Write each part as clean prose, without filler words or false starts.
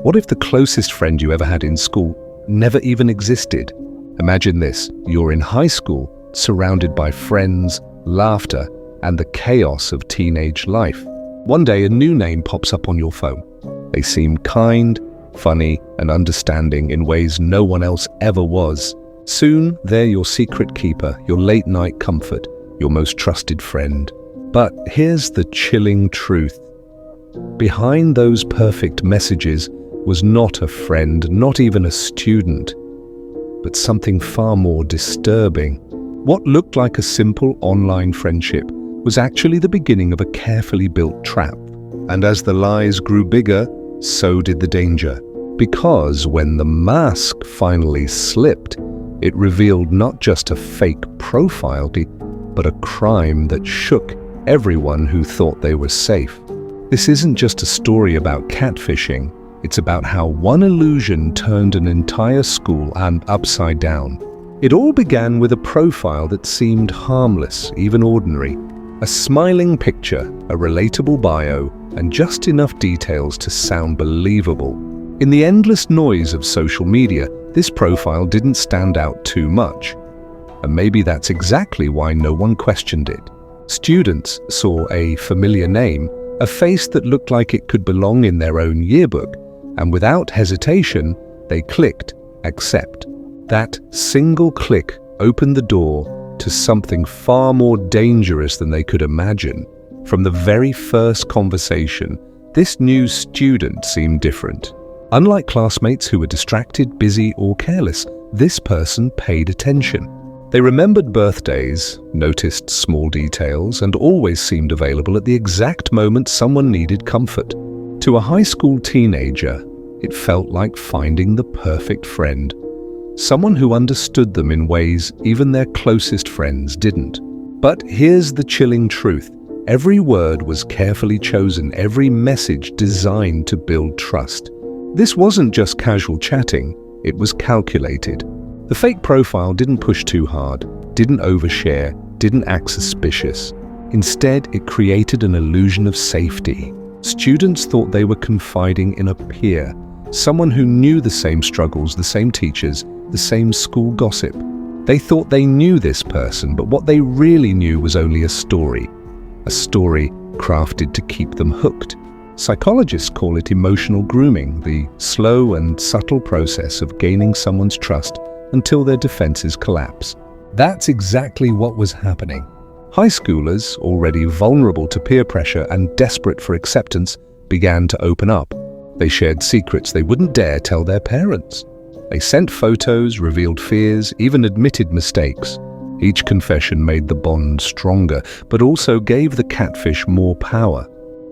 What if the closest friend you ever had in school never even existed? Imagine this: you're in high school, surrounded by friends, laughter, and the chaos of teenage life. One day, a new name pops up on your phone. They seem kind, funny, and understanding in ways no one else ever was. Soon, they're your secret keeper, your late-night comfort, your most trusted friend. But here's the chilling truth. Behind those perfect messages was not a friend, not even a student, but something far more disturbing. What looked like a simple online friendship was actually the beginning of a carefully built trap. And as the lies grew bigger, so did the danger. Because when the mask finally slipped, it revealed not just a fake profile, but a crime that shook everyone who thought they were safe. This isn't just a story about catfishing. It's about how one illusion turned an entire school and upside down. It all began with a profile that seemed harmless, even ordinary. A smiling picture, a relatable bio, and just enough details to sound believable. In the endless noise of social media, this profile didn't stand out too much. And maybe that's exactly why no one questioned it. Students saw a familiar name, a face that looked like it could belong in their own yearbook, and without hesitation, they clicked accept. That single click opened the door to something far more dangerous than they could imagine. From the very first conversation, this new student seemed different. Unlike classmates who were distracted, busy, or careless, this person paid attention. They remembered birthdays, noticed small details, and always seemed available at the exact moment someone needed comfort. To a high school teenager, it felt like finding the perfect friend. Someone who understood them in ways even their closest friends didn't. But here's the chilling truth. Every word was carefully chosen, every message designed to build trust. This wasn't just casual chatting, it was calculated. The fake profile didn't push too hard, didn't overshare, didn't act suspicious. Instead, it created an illusion of safety. Students thought they were confiding in a peer, someone who knew the same struggles, the same teachers, the same school gossip. They thought they knew this person, but what they really knew was only a story crafted to keep them hooked. Psychologists call it emotional grooming, the slow and subtle process of gaining someone's trust until their defenses collapse. That's exactly what was happening. High schoolers, already vulnerable to peer pressure and desperate for acceptance, began to open up. They shared secrets they wouldn't dare tell their parents. They sent photos, revealed fears, even admitted mistakes. Each confession made the bond stronger, but also gave the catfish more power.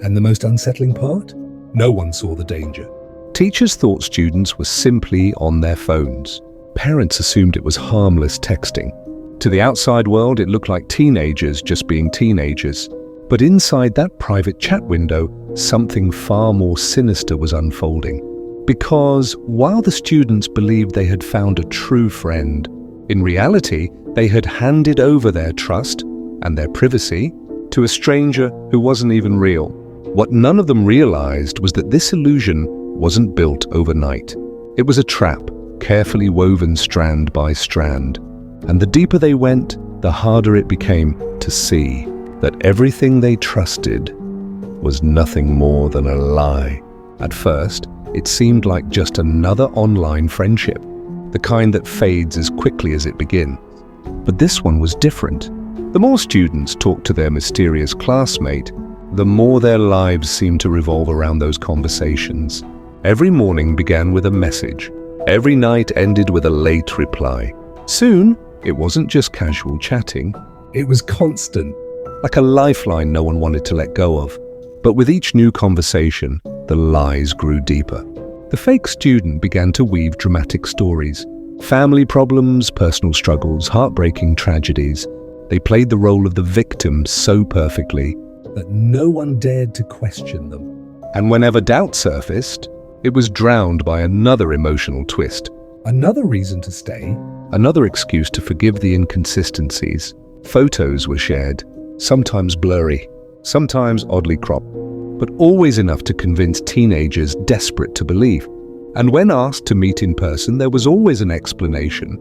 And the most unsettling part? No one saw the danger. Teachers thought students were simply on their phones. Parents assumed it was harmless texting. To the outside world, it looked like teenagers just being teenagers. But inside that private chat window, something far more sinister was unfolding. Because while the students believed they had found a true friend, in reality, they had handed over their trust and their privacy to a stranger who wasn't even real. What none of them realized was that this illusion wasn't built overnight. It was a trap, carefully woven strand by strand. And the deeper they went, the harder it became to see that everything they trusted was nothing more than a lie. At first, it seemed like just another online friendship, the kind that fades as quickly as it begins. But this one was different. The more students talked to their mysterious classmate, the more their lives seemed to revolve around those conversations. Every morning began with a message. Every night ended with a late reply. Soon, it wasn't just casual chatting. It was constant, like a lifeline no one wanted to let go of. But with each new conversation, the lies grew deeper. The fake student began to weave dramatic stories. Family problems, personal struggles, heartbreaking tragedies. They played the role of the victim so perfectly that no one dared to question them. And whenever doubt surfaced, it was drowned by another emotional twist. Another reason to stay. Another excuse to forgive the inconsistencies. Photos were shared, sometimes blurry, sometimes oddly cropped, but always enough to convince teenagers desperate to believe. And when asked to meet in person, there was always an explanation.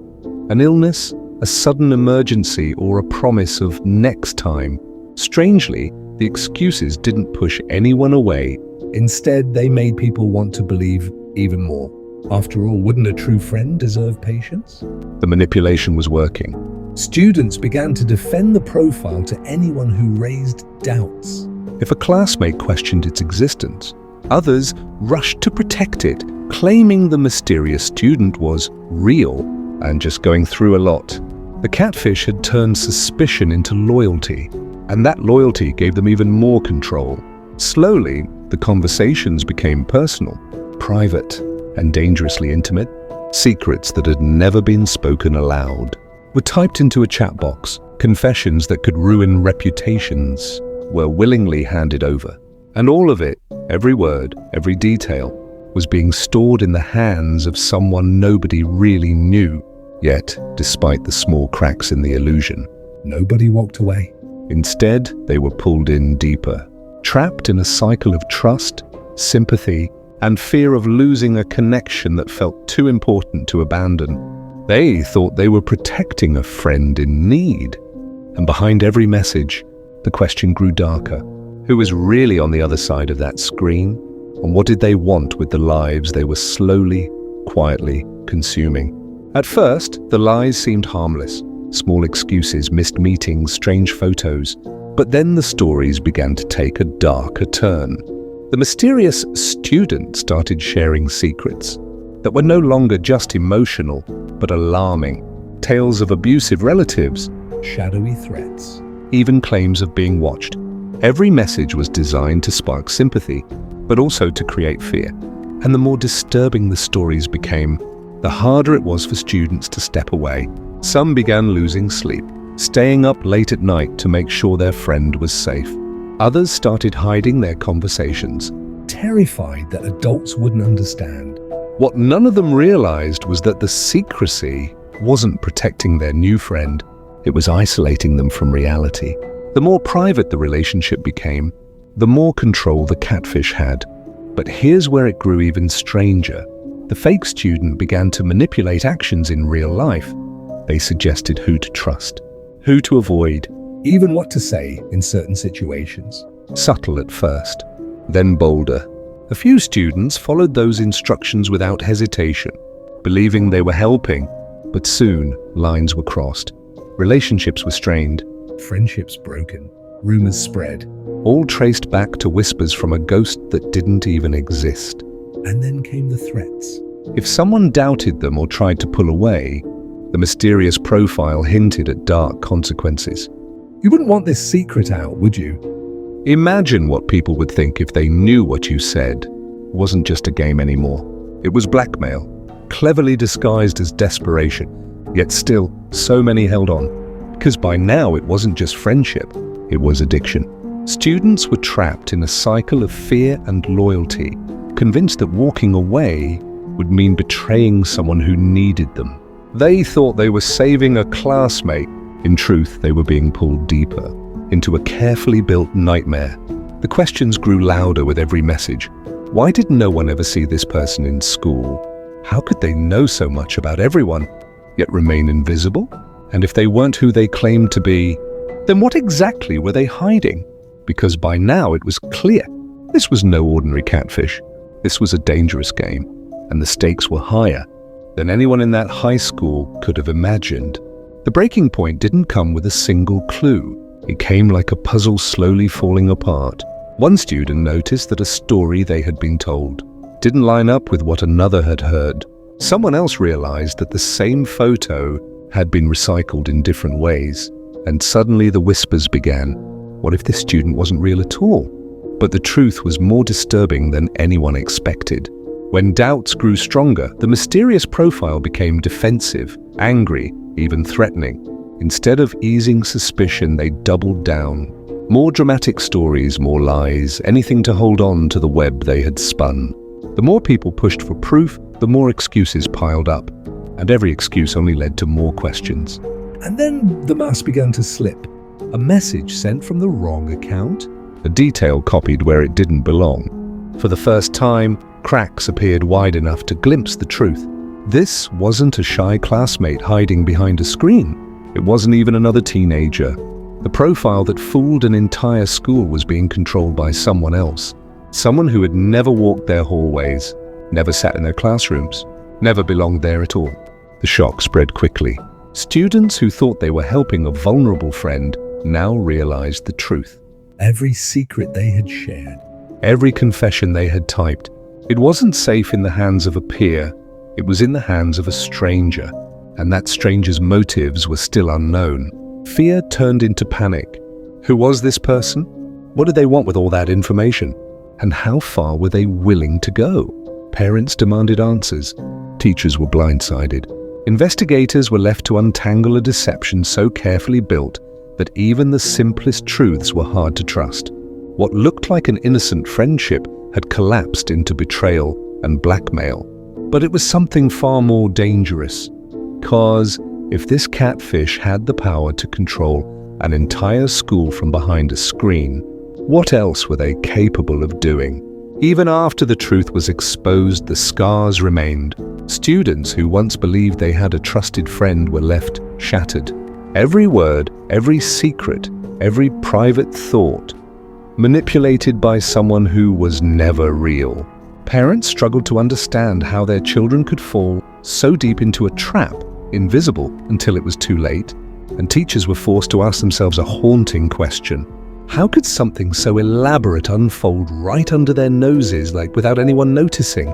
An illness, a sudden emergency, or a promise of next time. Strangely, the excuses didn't push anyone away. Instead, they made people want to believe even more. After all, wouldn't a true friend deserve patience? The manipulation was working. Students began to defend the profile to anyone who raised doubts. If a classmate questioned its existence, others rushed to protect it, claiming the mysterious student was real and just going through a lot. The catfish had turned suspicion into loyalty, and that loyalty gave them even more control. Slowly, the conversations became personal, private, and dangerously intimate. Secrets that had never been spoken aloud were typed into a chat box. Confessions that could ruin reputations were willingly handed over. And all of it, every word, every detail, was being stored in the hands of someone nobody really knew. Yet, despite the small cracks in the illusion, nobody walked away. Instead, they were pulled in deeper, trapped in a cycle of trust, sympathy, and fear of losing a connection that felt too important to abandon. They thought they were protecting a friend in need. And behind every message, the question grew darker. Who was really on the other side of that screen? And what did they want with the lives they were slowly, quietly consuming? At first, the lies seemed harmless. Small excuses, missed meetings, strange photos. But then the stories began to take a darker turn. The mysterious student started sharing secrets that were no longer just emotional, but alarming. Tales of abusive relatives, shadowy threats, even claims of being watched. Every message was designed to spark sympathy, but also to create fear. And the more disturbing the stories became, the harder it was for students to step away. Some began losing sleep, staying up late at night to make sure their friend was safe. Others started hiding their conversations, terrified that adults wouldn't understand. What none of them realized was that the secrecy wasn't protecting their new friend, it was isolating them from reality. The more private the relationship became, the more control the catfish had. But here's where it grew even stranger. The fake student began to manipulate actions in real life. They suggested who to trust, who to avoid, even what to say in certain situations. Subtle at first, then bolder. A few students followed those instructions without hesitation, believing they were helping, but soon lines were crossed. Relationships were strained, friendships broken, rumors spread, all traced back to whispers from a ghost that didn't even exist. And then came the threats. If someone doubted them or tried to pull away, the mysterious profile hinted at dark consequences. You wouldn't want this secret out, would you? Imagine what people would think if they knew what you said wasn't just a game anymore. It was blackmail, cleverly disguised as desperation, yet still so many held on. Because by now it wasn't just friendship, it was addiction. Students were trapped in a cycle of fear and loyalty, convinced that walking away would mean betraying someone who needed them. They thought they were saving a classmate. In truth, they were being pulled deeper, into a carefully built nightmare. The questions grew louder with every message. Why did no one ever see this person in school? How could they know so much about everyone, yet remain invisible? And if they weren't who they claimed to be, then what exactly were they hiding? Because by now it was clear, this was no ordinary catfish. This was a dangerous game, and the stakes were higher than anyone in that high school could have imagined. The breaking point didn't come with a single clue. It came like a puzzle slowly falling apart. One student noticed that a story they had been told didn't line up with what another had heard. Someone else realized that the same photo had been recycled in different ways, and suddenly the whispers began. What if this student wasn't real at all? But the truth was more disturbing than anyone expected. When doubts grew stronger, the mysterious profile became defensive, angry, even threatening. Instead of easing suspicion, they doubled down. More dramatic stories, more lies, anything to hold on to the web they had spun. The more people pushed for proof, the more excuses piled up, and every excuse only led to more questions. And then the mask began to slip. A message sent from the wrong account, a detail copied where it didn't belong. For the first time, cracks appeared wide enough to glimpse the truth. This wasn't a shy classmate hiding behind a screen. It wasn't even another teenager. The profile that fooled an entire school was being controlled by someone else. Someone who had never walked their hallways, never sat in their classrooms, never belonged there at all. The shock spread quickly. Students who thought they were helping a vulnerable friend now realized the truth. Every secret they had shared, every confession they had typed, it wasn't safe in the hands of a peer. It was in the hands of a stranger, and that stranger's motives were still unknown. Fear turned into panic. Who was this person? What did they want with all that information? And how far were they willing to go? Parents demanded answers. Teachers were blindsided. Investigators were left to untangle a deception so carefully built that even the simplest truths were hard to trust. What looked like an innocent friendship had collapsed into betrayal and blackmail. But it was something far more dangerous. 'Cause if this catfish had the power to control an entire school from behind a screen, what else were they capable of doing? Even after the truth was exposed, the scars remained. Students who once believed they had a trusted friend were left shattered. Every word, every secret, every private thought, manipulated by someone who was never real. Parents struggled to understand how their children could fall so deep into a trap, invisible until it was too late, and teachers were forced to ask themselves a haunting question. How could something so elaborate unfold right under their noses, without anyone noticing?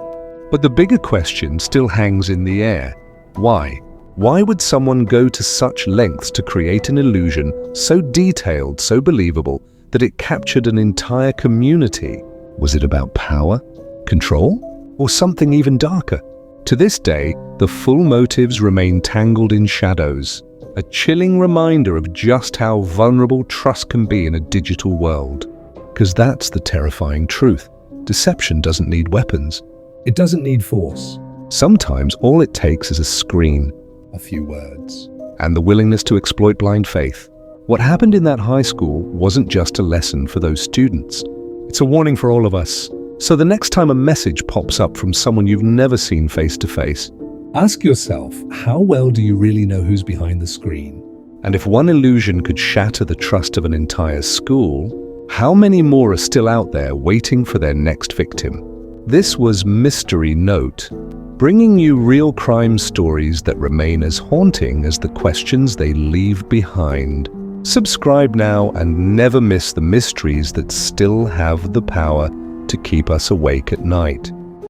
But the bigger question still hangs in the air. Why? Why would someone go to such lengths to create an illusion so detailed, so believable, that it captured an entire community? Was it about power? Control? Or something even darker? To this day, the full motives remain tangled in shadows, a chilling reminder of just how vulnerable trust can be in a digital world. Because that's the terrifying truth. Deception doesn't need weapons. It doesn't need force. Sometimes all it takes is a screen, a few words, and the willingness to exploit blind faith. What happened in that high school wasn't just a lesson for those students. It's a warning for all of us. So the next time a message pops up from someone you've never seen face to face, ask yourself, how well do you really know who's behind the screen? And if one illusion could shatter the trust of an entire school, how many more are still out there waiting for their next victim? This was Mystery Note, bringing you real crime stories that remain as haunting as the questions they leave behind. Subscribe now and never miss the mysteries that still have the power to keep us awake at night.